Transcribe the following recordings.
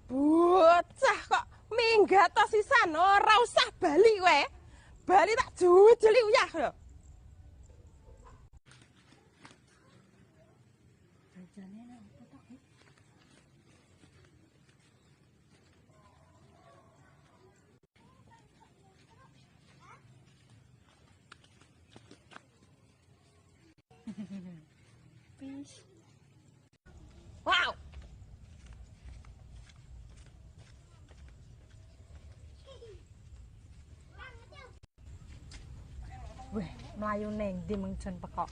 Bocah kok minggat to sisan ora usah bali kowe. Bali tak jujeli uyah lho. Jajane nang apa to, Ki? Fish. Wow. Weh, mlayu ning ndi mung jon pekok.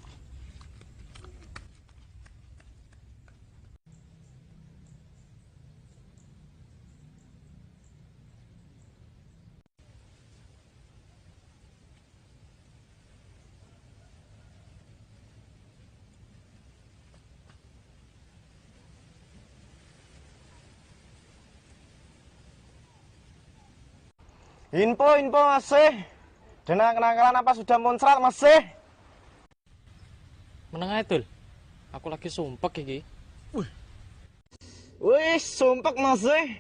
Info masih. Dena kenakalan apa sudah muncrat masih? Meneng ae, Dul. Aku lagi sumpek iki. Wih, sumpek masih.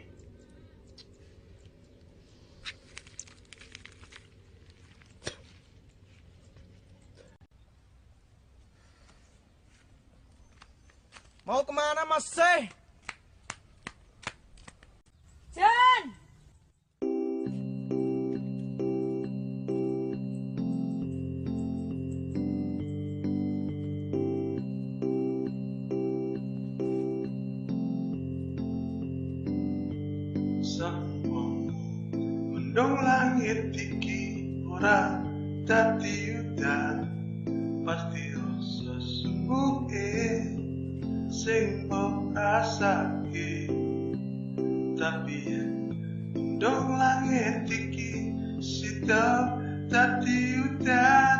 Mau kemana masih? Jon! Mendung langit iki ora dadi udan pasti rasa sumbuke sing mbok rasake tapi mendung langit iki sida dadi udan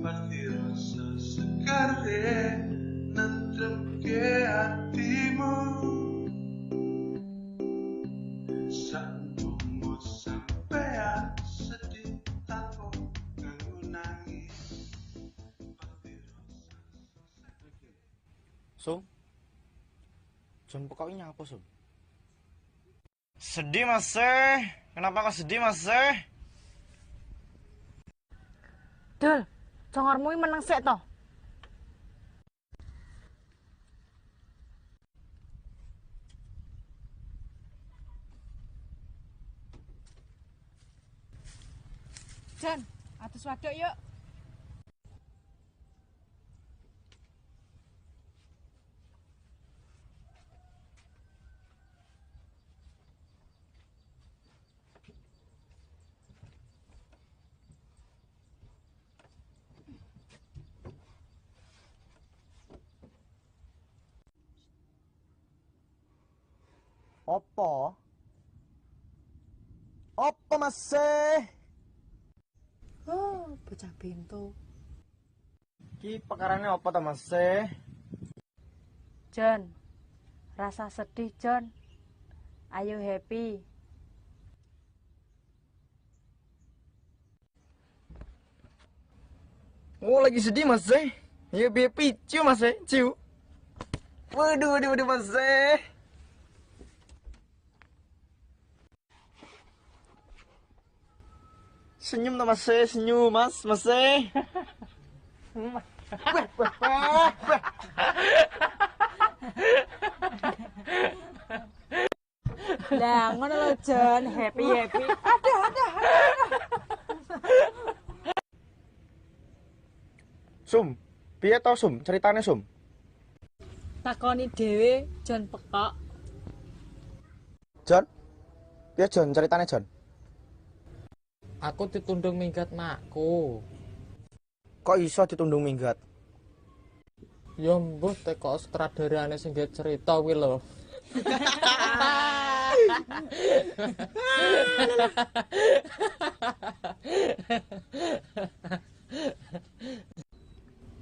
pasti rasa sekare nentremke hatimu sedih tanpa ganggu nangis Sum. Jon pokoknya apa, Sum? Sedih masih. Kenapa kau sedih masih? Dul, congormu iki meneng sik to. Jon, atus waduk yuk. Apa? Apa masih? Oh, bocah pintu. Ki pekarane apa ta masih? Jon, rasa sedih Jon. Ayo happy. Oh lagi sedih masih? Ya biar picu masih, ciu. Waduh masih. Senyum tak masih, senyum masih. Lah ngono lho Jon, happy. Ada. Sum, piye to Sum? Ceritane Sum? Takoni dhewe Jon pekok. Jon? Piye Jon ceritane Jon? Aku ditundung minggat makku. Kok iso ditundung minggat? Ya mbuh teko sutradarane sing gawe cerita kuwi lho.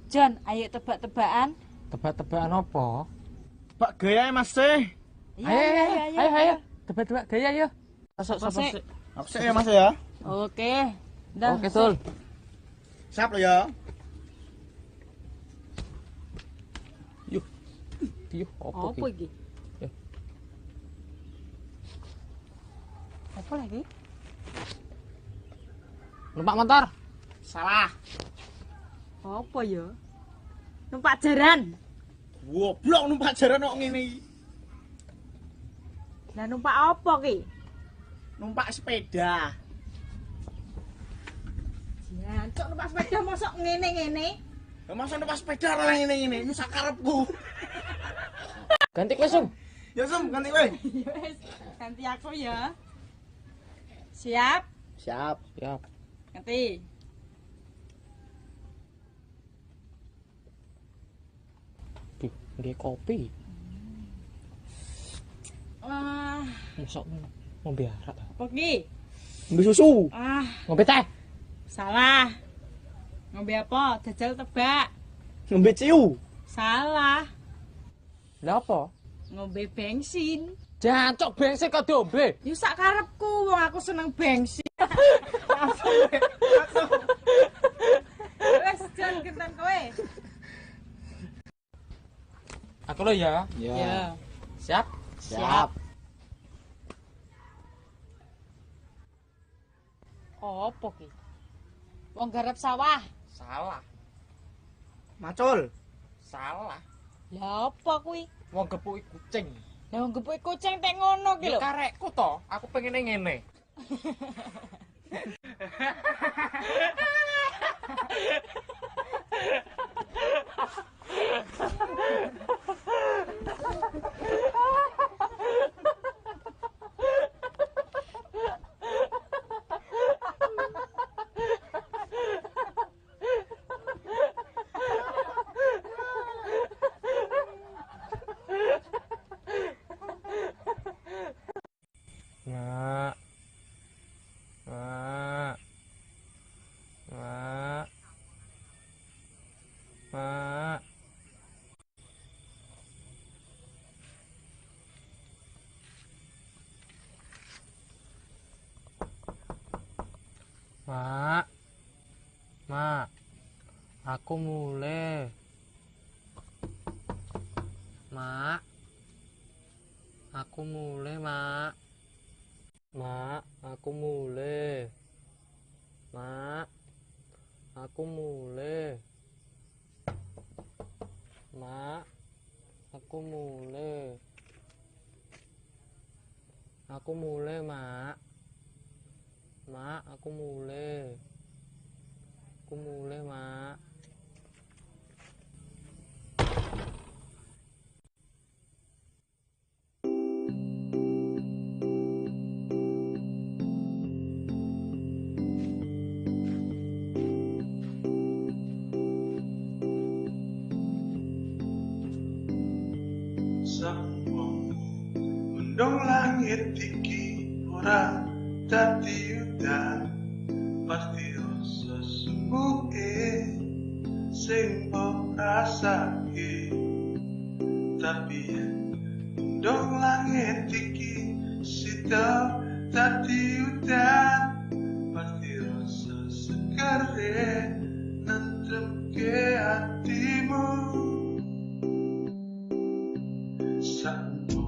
Jon, ayo tebak-tebakan. Tebak-tebakan apa? Pak gaya masih. Ayo. Tebak-tebak gaya yo. Masuk Apa sih? Aku sih ya Mas ya. Oke. Dah. Oke, Tul. Siap lo ya. Yuh, apa Apa iki? iki? Yuh. Apa lagi? Numpak motor. Salah. Apa ya? Numpak jaran. Goblok numpak jaran kok ngene iki. Lah numpak apa ki? Numpak sepeda. Jancuk numpak sepeda mosok ngene-ngene. Lah masa numpak sepeda ora ngene-ngene, ini sakarepku. Ganti kowe, Sum. Ya Sum, ganti kowe. Wes, ganti aku ya. Siap? Siap. Siap. Ganti. Nggih kopi. Mosok ngombe arak ta? Apa ki? Ngombe susu. Ngombe teh. Salah. Ngombe apa? Jajal tebak. Ngombe ciu. Salah. Lah apa? Ngombe bensin. Jancuk bensin kok diombe. Yo sak karepku wong aku seneng bensin. Wes jan genten kowe. Aku lo ya. Ya. Siap? Siap. Apa ki? Wong garap sawah. Salah. Macul. Salah. Lah apa kuwi? Wong gepuki kucing. Lah wong gepuke kucing tek ngono ki Ki lho. karekku to, aku pengen ngene. Mak. Mak. Mak. Mak. Mak. Mak. Aku mulai. Mak. Aku mulai, Mak. Mak, aku mulai. Mak, aku mulai. Mak, aku mulai. Aku mulai, Mak. Mak, aku mulai. Aku mulai, Mak. Mendung langit iki ora dadi udan, pasti rasa sembuhe sing mbok rasake. Tapi yen mendung langit iki sida dadi udan, pasti rasa segere nentremke hatimu. Sampai